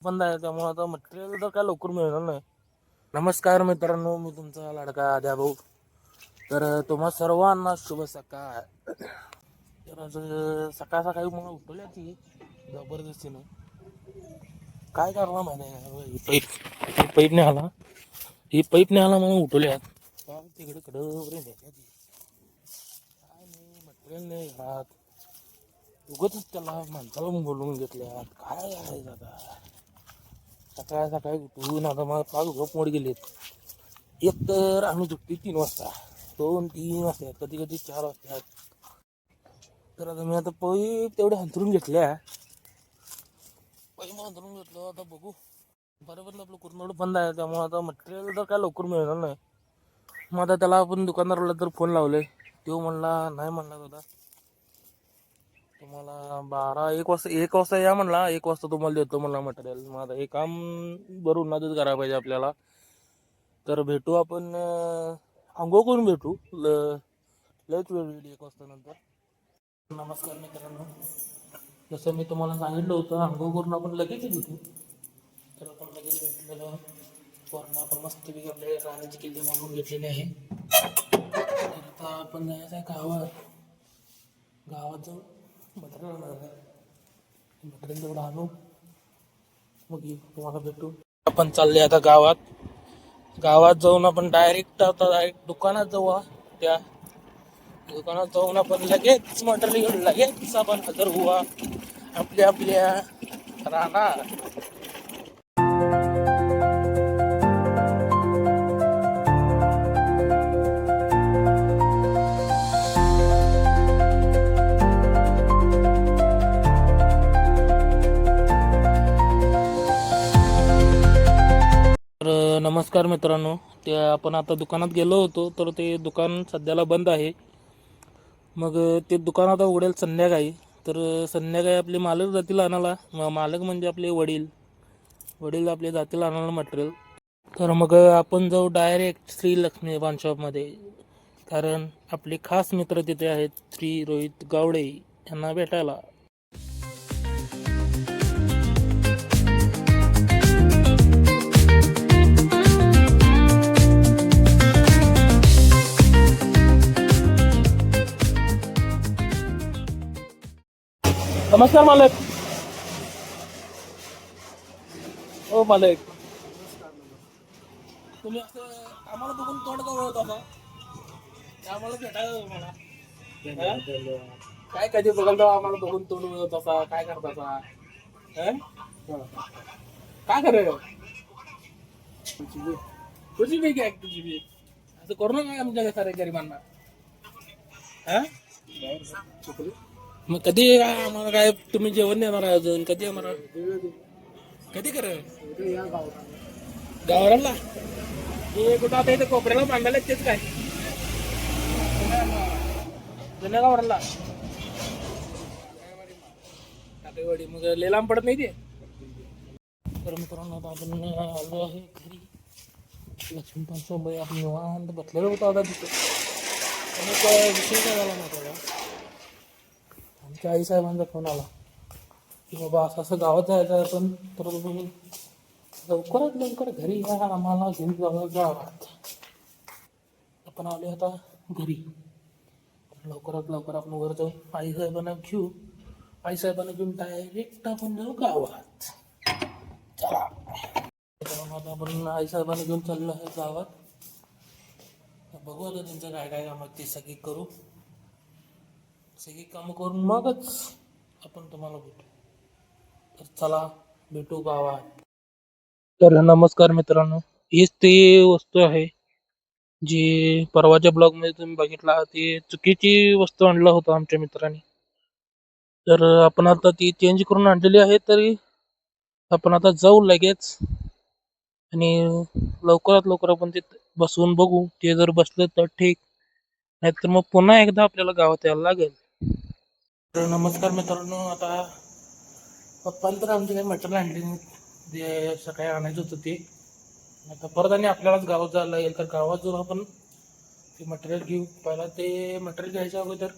बंद आहे त्यामुळे आता मटेरियल तर काय लवकर मिळणार नाही. नमस्कार मित्रांनो, मी तुमचा लाडका आद्या भाऊ. तर तुम्हा सर्वांना शुभ सकाळ. तर आज सकाळ सकाळी मला उठवल्या ती जबरदस्तीनं. काय करणार माहिती ही पैप नाही आला म्हणून उठवल्यात. तिकडे कडे वगैरे काय नाही मटेरियल नाही घरात. उगतच त्याला माणसाला बोलवून घेतल्या. काय करायचं आता. सकाळ सकाळी उठून आता मला पाच झोप मोड गेलेत. एक तर आम्ही झोपते 3 वाजता, 2-3 वाजता, कधी कधी 4 वाजता. तर आता मी आता पैप तेवढे अंतरून घेतल्या. पैप अंतरून घेतलं, आता बघू. बरोबर आपलं कुरनोड बंद आहे त्यामुळे आता मटेरियल तर काय लवकर मिळणार नाही. मग आता त्याला आपण दुकानदाराला तर फोन लावले. तो म्हणला नाही म्हणला दादा, तुम्हाला 1 वाजता या म्हणला. 1 वाजता तुम्हाला देतो म्हणला मटेरियल. मग आता हे काम बरोबर नादच करायला पाहिजे आपल्याला. तर भेटू आपण, आंघोळ करून भेटू. लयच वेळ होईल 1 वाजता नंतर. नमस्कार मित्रांनो, जसं मी तुम्हाला सांगितलं होतं आंघोळ करून आपण लगेच भेटू. तर आपण लगेच भेटलेलं वरण आपण मस्तपैकी आपल्या राहण्याची किल्ली मागून घेतलेली आहे. तर आता आपण जायचं आहे गावात जाऊन मटेरियल तेवढं आणू, मग तुम्हाला भेटू. आपण चालले आता गावात जाऊन आपण डायरेक्ट दुकानात जाऊ. त्या दुकानात जाऊन आपण लगेच मटेरियल घेऊन लगेच आपण हजर हुआ आपल्या राहणार. तर नमस्कार मित्रांनो, ते आपण आता दुकानात गेलो होतो, तर ते दुकान सध्याला बंद आहे. मग ते दुकान आता उघडेल संध्याकाळी. तर संध्याकाळी आपले मालक जातील आणायला. मालक म्हणजे आपले वडील आपले जातील आणायला मटेरियल. तर मग आपण जाऊ डायरेक्ट श्री लक्ष्मी पान शॉपमध्ये, कारण आपले खास मित्र तिथे आहेत, श्री रोहित गावडे यांना भेटायला. नमस्कार मालक. हो मालक, तुम्ही असं आम्हाला बघून तोंड का वळत असा? आम्हाला भेटायला मला काय कधी बघाल तर आम्हाला बघून तोंड वळत असा, काय करता? काय करायचं तुझी बी काय तुझी बी असं करू नका आमच्या सारे गरिबांना. मग कधी आम्हाला काय तुम्ही जेवण देणार आहे अजून? कधी आम्हाला कधी करा गावराला हे कुठं आता इथे कोपऱ्याला बांधायला तेच काय जुन्या गावराला टाकेवाडी मग लय लांब पडत नाही ते. तर मित्रांनो आता आपण आलो आहे घरी. लक्ष्मीपान सोबत आपण निवांत बसलेलो होतो आता तिथे. विषय काय झाला माहिती का, आमच्या आईसाहेबांचा फोन आला की बाबा असं गावात जायचं आहे आपण, तर तुम्ही लवकर घरी या, आम्हाला घेऊन जावं गावात. आपण आले आता घरी. लवकर आपण वर जाऊ, आईसाहेबांना घेऊन डायरेक्ट आपण जाऊ गावात. चला आता आपण आईसाहेबांना घेऊन चाललो आहे गावात. बघू आता त्यांचं काय काय काम ते सगळी कामं करून मगच आपण तुम्हाला भेटू. तर चला भेटू गावात. तर नमस्कार मित्रांनो, हीच ती वस्तू आहे जी परवाच्या ब्लॉग मध्ये तुम्ही बघितला. ती चुकीची वस्तू आणलं होतं आमच्या मित्रांनी. तर आपण आता ती चेंज करून आणलेली आहे. तरी आपण आता जाऊ लगेच आणि लवकर आपण ते बसवून बघू. ते जर बसलं तर ठीक, नाहीतर मग पुन्हा एकदा आपल्याला गावात यायला लागेल. तर नमस्कार मित्रांनो, आता पप्पांनी तर आमचे काही मटेरियल आणले जे सकाळी आणायचं होतं ते. आता परत आणि आपल्यालाच गावात जायला लागेल. तर गावात जाऊन आपण ते मटेरियल घेऊ. पहिला ते मटेरियल घ्यायच्या अगोदर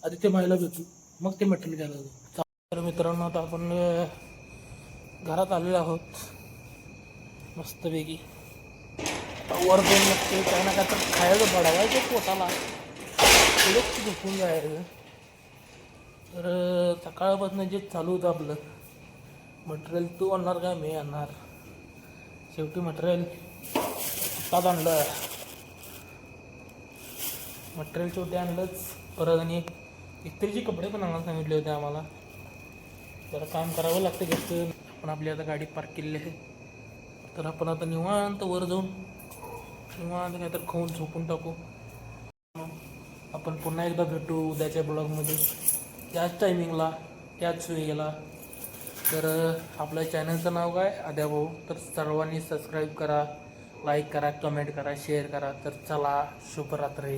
आधी ते महिला भेटू, मग ते मटेरियल घ्यायला जाऊ. तर मित्रांनो आता आपण घरात आलेलो आहोत मस्तपैकी. वर जाऊन नसते काय ना काय तर खायचं बडवायचं पोटाला, थोडंच झोपून जायचं. तर सकाळपासून जे चालू होतं आपलं मटेरियल, तू आणणार काय मी आणणार, शेवटी मटेरियल आत्ताच आणलं. मटेरियल शेवटी आणलंच. परत आणि इस्त्रीचे कपडे पण आणायला सांगितले होते आम्हाला. जरा काम करावं लागतं जास्त. आपण आपली आता गाडी पार्क केलेली आहे, तर आपण आता निवांत वर जाऊन निवांत काय तर खाऊन झोपून टाकू. आपण पुन्हा एकदा भेटू उद्याच्या ब्लॉगमध्ये त्याच टायमिंगला, त्याच वेळेला. तर आपल्या चॅनलचं नाव काय, आद्या भाऊ. तर सर्वांनी सबस्क्राईब करा, लाईक करा, कमेंट करा, शेअर करा. तर चला, शुभरात्री.